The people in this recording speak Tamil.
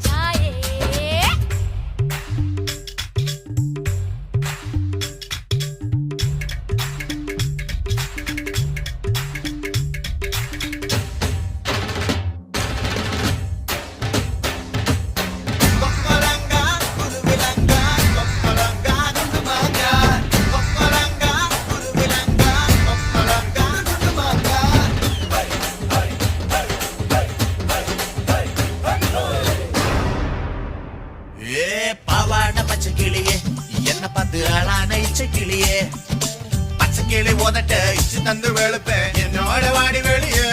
வச்சாயே பாவாட பச்சை கிளியே என்ன பார்த்து ஆளான இச்சை கிளியே பச்சை கிளி உதட்ட இச்சு தந்து வெளுப்பேன் என்னோட வாடி வெளியே